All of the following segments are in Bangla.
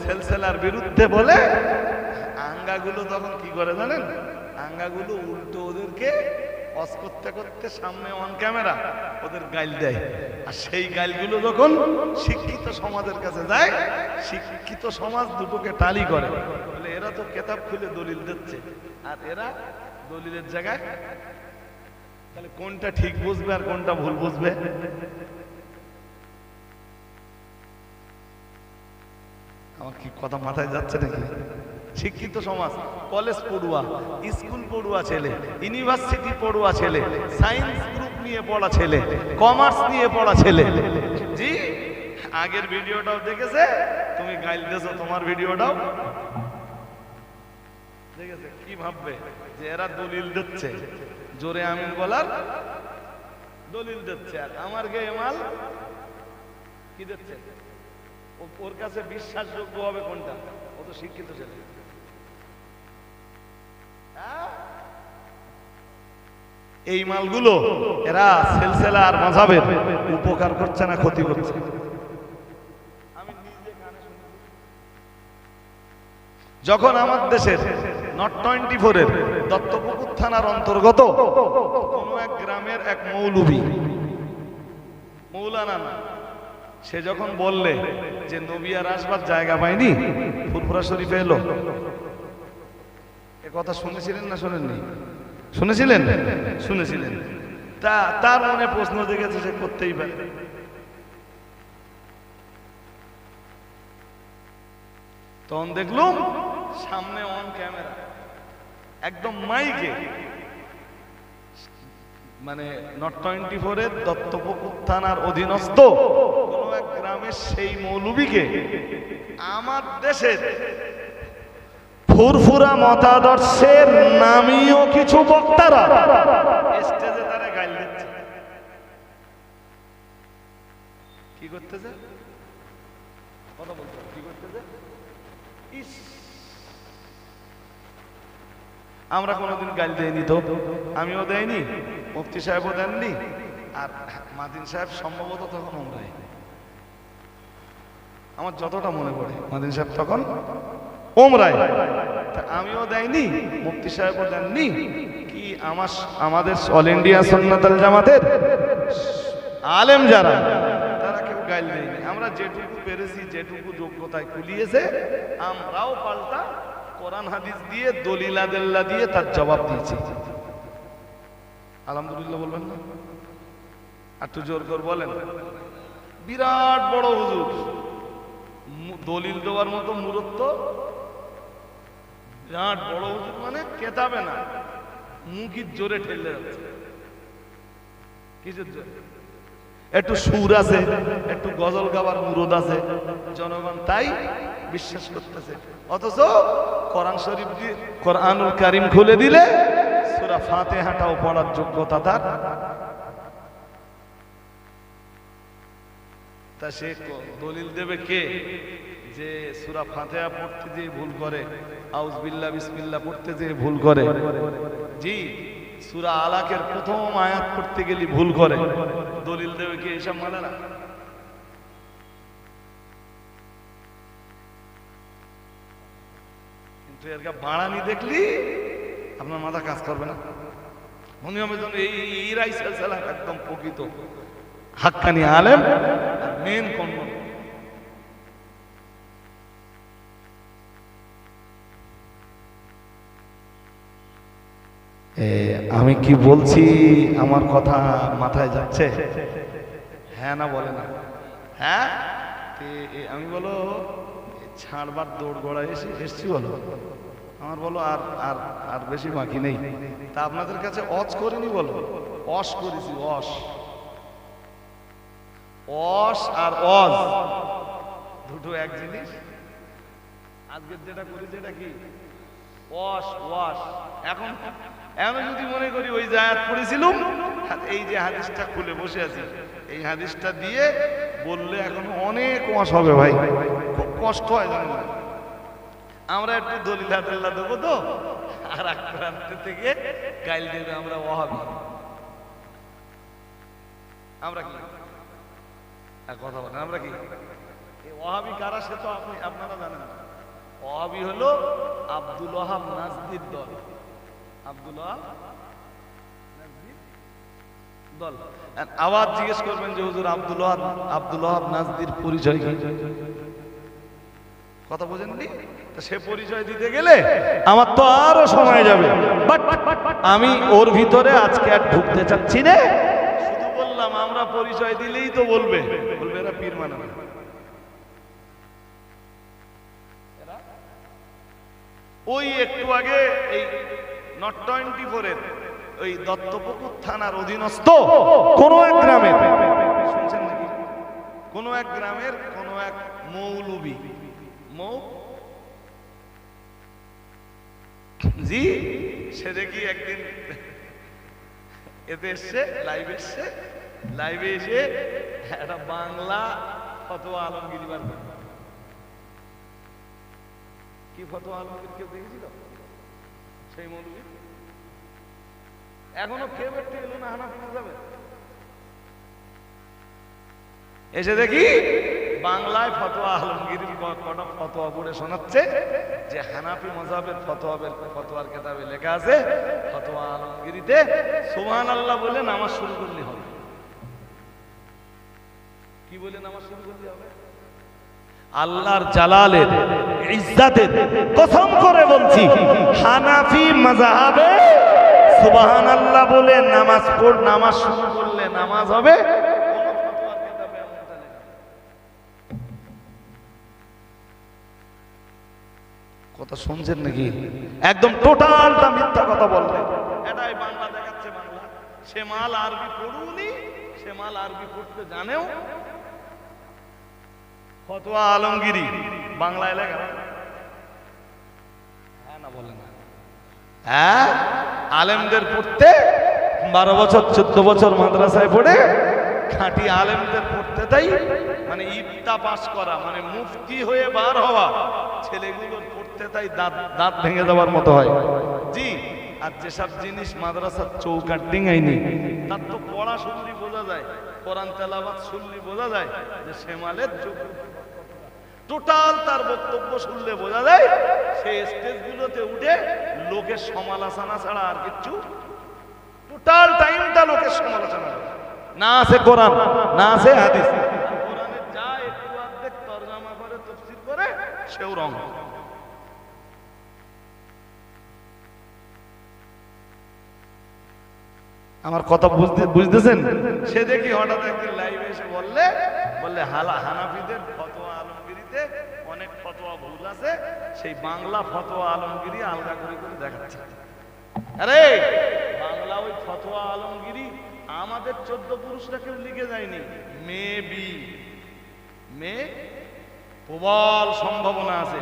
সেলসেলার বিরুদ্ধে বলে আঙ্গাগুলো তখন কি করে জানেন, আঙ্গাগুলো উল্টো ওদেরকে অস করতে করতে সামনে অন ক্যামেরা ওদের গাইল দেয়। আর সেই গাইলগুলো যখন শিক্ষিত সমাজের কাছে যায়, শিক্ষিত সমাজ দুটোকে টালি করে, বলে এরা তো কেতাব খুলে দলিল দিচ্ছে আর এরা দলিলের জায়গায়, তাহলে কোনটা ঠিক বুঝবে আর কোনটা ভুল বুঝবে? আমার কি কথা মাথায় যাচ্ছে নাকি? শিক্ষিত সমাজ, কলেজ পড়ুয়া, স্কুল পড়ুয়া ছেলে, ইউনিভার্সিটি পড়ুয়া ছেলে, সায়েন্স গ্রুপ নিয়ে পড়া ছেলে, কমার্স নিয়ে পড়া ছেলে, জি আগের ভিডিওটাও দেখেছে, তুমি গাইল দিয়েছো তোমার ভিডিওটাও দেখেছে, কি ভাববে যে এরা দলিল দিচ্ছে, জোরে আমিন বলার দলিল দিচ্ছে, আর আমার গায়ে মাল কি দিচ্ছে? ওর কাছে বিশ্বাসযোগ্য হবে কোনটা? ও তো শিক্ষিত ছেলে। এই মালগুলো এরা সিলসিলা আর মাযহাবের উপকার করছে না ক্ষতি করছে? আমি নিজে কানে শুনেছি, যখন আমার দেশের নট 24 এর দত্তপুকুর থানার অন্তর্গত কোন এক গ্রামের এক মৌলবী, মৌলানা না, সে যখন বললে যে নবী আর আসবার জায়গা পায়নি, ফুরফুরা শরীফে এলো, এ কথা শুনেছিলেন না শোনেননি? শুনেছিলেন? শুনেছিলেন। তার মনে প্রশ্ন জেগেছে, সে করতেই পারে। তখন দেখলুম সামনে অন ক্যামেরা, একদম মাইকে, মানে নট 24 এর দত্তপুকুর থানার অধীনস্থ কোন এক গ্রামের সেই মৌলবীকে আমার দেশের ফুরফুরা মতাদর্শের নামীয় কিছু বক্তারা স্টেজে তারা গাইল দিচ্ছে। কি করতেছে? কথা বলতে কি করতেছে? ইস, আমরা কোনোদিন গাইল দেয়নি তো, আমিও দেয়নি, মুফতি সাহেবও দেননি, আর মাদিন সাহেব সম্ভবত তখন ওমরায়, আমার যতটা মনে পড়ে মাদিন সাহেব তখন ওমরায়, আমিও দেয়নি, মুফতি সাহেবও দেননি, কি আমাদের অল ইন্ডিয়া সুন্নাতুল জামাতের আলেম যারা, তারা কেউ গাইল দেয়নি। আমরা যেটুকু পেরেছি, যেটুকু যোগ্যতায় কুলিয়েছে, আমরাও পাল্টা কোরআন হাদিস দিয়ে, দলিল আদিল্লাহ দিয়ে তার জবাব দিয়েছি। আলহামদুলিল্লাহ বলবেন না? একটু জোর করে বলেন। বিরাট বড় হুজুর, দলিল দেওয়ার মতো মুরত্ব, বিরাট বড় হুজুর, মানে কেতাবে না, মুখির জোরে ঠেলে যাচ্ছে। কিসের জোরে? একটু সুর আছে, একটু গজল গাবার মুরদ আছে, জনগণ তাই বিশ্বাস করতেছে। অথচ কোরআন শরীফ দিয়ে, কোরআনুল কারীম খুলে দিলে সূরা ফাতিহাটাও পড়ার যোগ্যতা তার, তা সে দলিল দেবে কে যে সূরা ফাতিহা পড়তে যেয়ে ভুল করে, আউযু বিল্লাহ বিসমিল্লাহ পড়তে যেয়ে ভুল করে, জি সূরা আলাকের প্রথম আয়াত পড়তে গেলে ভুল করে, দলিল দেবে কে? এসব মানে না। কিন্তু এর বাড়ানি দেখলি আপনার মাথা কাজ করবে না, মনে হবে যেন এই রাইসালা একদম প্রকৃত হাক্কানি আলেম, মেন কর্ম। আমি কি বলছি আমার কথা মাথায় যাচ্ছে? হ্যাঁ না বলে না? হ্যাঁ, আমি বলো ছাড়বার দৌড় গড়ায় এসছি, বলো আমার, বলো আর আর আর বেশি বাকি নেই। তা আপনাদের কাছে অজ করিনি, বলো অস করেছি। অস আর অজ দুটো এক জিনিস। আজকের যেটা করি যেটা কি অস ওয়াস। এখন যদি মনে করি ওই যে আয়াত পড়েছিলাম, এই যে হাদিসটা খুলে বসে আছি, এই হাদিসটা দিয়ে বললে এখন অনেক ওয়াস হবে ভাই, খুব কষ্ট হয় জানেন না। আমরা একটু দলিল আদিল্লাহ দেবো তো, আর এক প্রান্ত থেকে গাইল দেবে আমরা ওয়াহাবি। আমরা কি কথা বলেন? আমরা কি ওয়াহাবি কারা সে তো আপনারা জানেন না। ওয়াহাবি হলো আব্দুল ওয়াহাব নাজদির দল। আব্দুল ওয়াহাব নাজদির দল। আবার জিজ্ঞেস করবেন যে হুজুর আব্দুল ওয়াহাব নাজদির পরিচয় কি? কথা বোঝেননি? সে পরিচয় দিতে গেলে আমার তো আরো সময় যাবে, বাট আমি ওর ভিতরে আজকে আর ঢুকতে চাচ্ছি না। শুধু বললাম আমরা পরিচয় দিলেই তো বলবে এরা পীর মানে না। ওই একটু আগে এই নট 24 এর ওই দত্তপুকুর থানার অধীনস্থ কোন এক গ্রামের, শুনছেন নাকি, কোন এক গ্রামের কোন এক মৌলবী জি, সে দেখি একদিন এতে এসছে, লাইভে এসে একটা বাংলা ফতোয়া আলমগীরি বার করে। কি ফতোয়া আলমগীর কেউ দেখেছিল? সেই মৌলবী এখনো কেউ একটু এলো না হানাফি মাযহাবে। এসে দেখি বাংলায় ফতোয়া আলমগীরির কটা ফতোয়া পড়ে শোনাচ্ছে যে হানাফি মাযহাবের ফতোয়ার কিতাবে লেখা আছে ফতোয়া আলমগীরিতে সুবহানাল্লাহ বলে নামাজ শুরু করলে হবে। কি বলে নামাজ শুরু করলে হবে? আল্লাহর জালালের ইজ্জতের কসম করে বলছি, হানাফি মাযহাবে সুবহানাল্লাহ বলে নামাজ শুরু করলে নামাজ হবে। কথা শুনছেন নাকি? একদম টোটালটা মিথ্যা কথা বললে। এটাই বাংলা দেখাচ্ছে বাংলা। সে মাল আরবি পড়ুনি, সে মাল আরবি পড়তে জানেও। ফতোয়া আলমগীরি বাংলায় লেখা, হ্যাঁ না বলে না? হ্যাঁ, আলেমদের পড়তে 12 বছর 14 বছর মাদ্রাসায় পড়ে খাঁটি আলেমদের পড়তে তাই মানে ইফতা পাস করা মানে মুফতি হয়ে বার হওয়া ছেলেগুলোর পড়তে তাই দাঁত ভেঙে যাওয়ার মতো হয় জি। আর যেসব জিনিস মাদ্রাসার চৌকাট ডিঙাইনি তার তো পড়া শুনলি বোঝা যায়, কোরআন তেলাওয়াত শুনলি বোঝা যায় যে সেমালের চোখ টোটাল তার বক্তব্য শুনলে বোঝা যায় সেই স্টেজগুলোতে উঠে লোকের সমালোচনা ছাড়া আর কিচ্ছু, টোটাল টাইমটা লোকের সমালোচনা, না আছে কোরআন না আছে হাদিস। কোরআনে যা একটু অর্ধেক তরজমা করে তাফসীর করে সেও রং। আমার কথা বুঝতেছেন? সে দেখি হঠাৎ একদিন লাইভে এসে বললে হানাফিদের ফতোয়া আলমগীরিতে অনেক ফতোয়া ভুল আছে, সেই বাংলা ফতোয়া আলমগীরি আলগা করে করে দেখাচ্ছে। আরে বাংলা ওই ফতোয়া আলমগীরি আমাদের 14 পুরুষরা কেউ লিখে যায়নি। মে প্রবল সম্ভাবনা আছে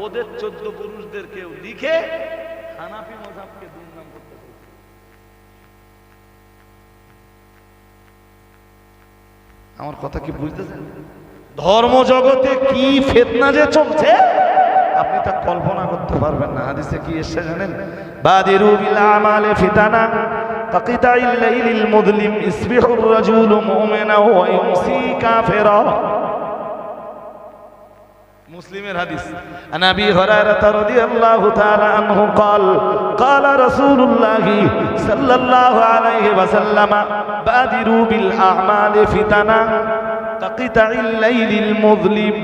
ওদের 14 পুরুষদের কেউ লিখে হানাফি মাযহাবকে দুর্নাম করতে চাইছে। আমার কথা কি বুঝতেছেন? ধর্ম জগতে কি ফিতনা যে চলছে আপনি তা কল্পনা করতে পারবেন না। হাদিসে কি এসেছে জানেন? বাদিরু বিল আমালি ফিতানা কাকিতাইল লাইলিল মুযলিম ইসবিহুর রাজুলু মুমিনা ওয়া ইউমসি কাফিরা। মুসলিমের হাদিস। আন আবি হুরায়রা রাদিয়াল্লাহু তাআলা আনহু قال قال رسول الله صلى الله عليه وسلم بادروا بالاعمال فتنا كقطع الليل المظلم।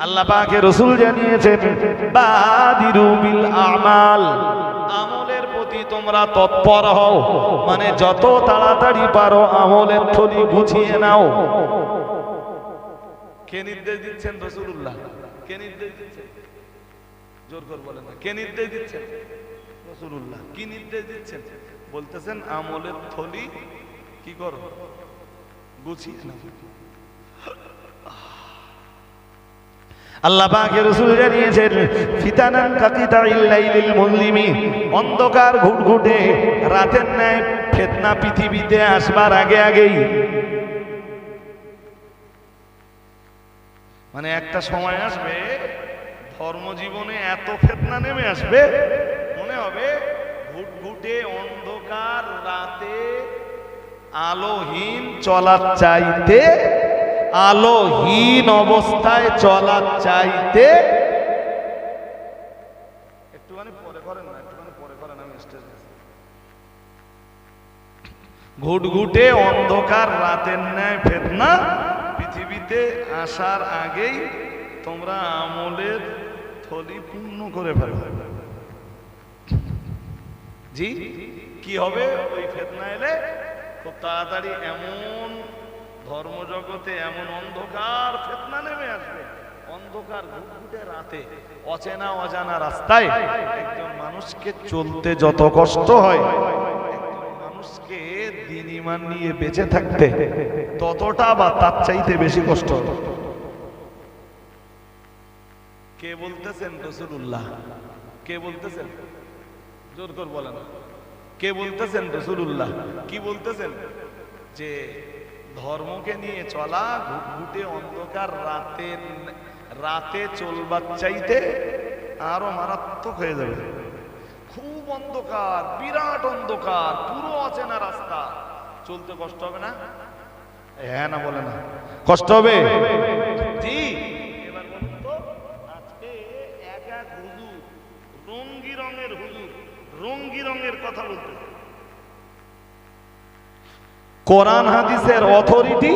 আল্লাহ পাকের রাসূল জানিয়েছেন বাদিরু বিল আমাল, আমলের প্রতি তোমরা তৎপর হও, মানে যত তাড়াতাড়ি পারো আমলের থলি গুছিয়ে নাও। কে নির্দেশ দিচ্ছেন? রাসূলুল্লাহ। কে নির্দেশ দিচ্ছেন? জোর করে বলেন না। কে নির্দেশ দিচ্ছেন? রাসূলুল্লাহ। কি নির্দেশ দিচ্ছেন? বলতেছেন আমলের থলি কি করো? গুছিয়ে নাও। আল্লাহ পাকের রাসূল জানিয়েছেন ফিতানান কাকিতাইল লাইলিল মুযলিমি, অন্ধকার ঘুটঘুটে রাতের ন্যায় ফিতনা পৃথিবীতে আসবার আগেই মানে একটা সময় আসবে ধর্মজীবনে এত ফিতনা নেমে আসবে মনে হবে ঘুটঘুটে অন্ধকার রাতে আলোহীন চলার চাইতে আলোহীন অবস্থায় চলা চাইতে, একটুখানি পরে করেন না, একটুখানি পরে করেন, আমি স্টেজ ঘুটঘুটে অন্ধকার রাতের ন্যায় ফেতনা পৃথিবীতে আসার আগেই তোমরা আমলের থলি পূর্ণ করে ফেলবে। জি কি হবে ওই ফেতনা এলে? খুব তাড়াতাড়ি এমন ধর্মজগতে এমন অন্ধকার ফেতনা নেমে আসবে, অন্ধকার ঘুটঘুটে রাতে অচেনা অজানা রাস্তায় একজন মানুষকে চলতে যত কষ্ট হয়, মানুষকে দিন ঈমান নিয়ে বেঁচে থাকতে ততটা বা তার চাইতে বেশি কষ্ট। কে বলতেছেন? রাসূলুল্লাহ। কে বলতেছেন? জোর করে বলেন, কে বলতেছেন? রাসূলুল্লাহ। কি বলতেছেন? যে ধর্মকে নিয়ে চলা ঘুটঘুটে অন্ধকার রাতে চলবার চাইতে আরো মারাত্মক হয়ে যাবে। খুব অন্ধকার, বিরাট অন্ধকার, পুরো অচেনা রাস্তা, চলতে কষ্ট হবে না? হ্যাঁ না বলে না? কষ্ট হবে? জি। এবার বলুন তো, আজকে এক এক হুজুর, রঙ্গি রঙের হুজুর, রঙ্গি রঙের কথা বলতে, কোরআন হাদিসের অথরিটি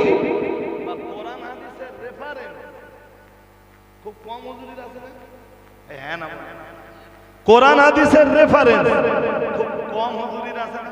বা কোরআন হাদিসের রেফারেন্স খুব কম হুজুরির আছে না? হ্যাঁ না? কোরআন হাদিসের রেফারেন্স খুব কম হুজুরির আছে না?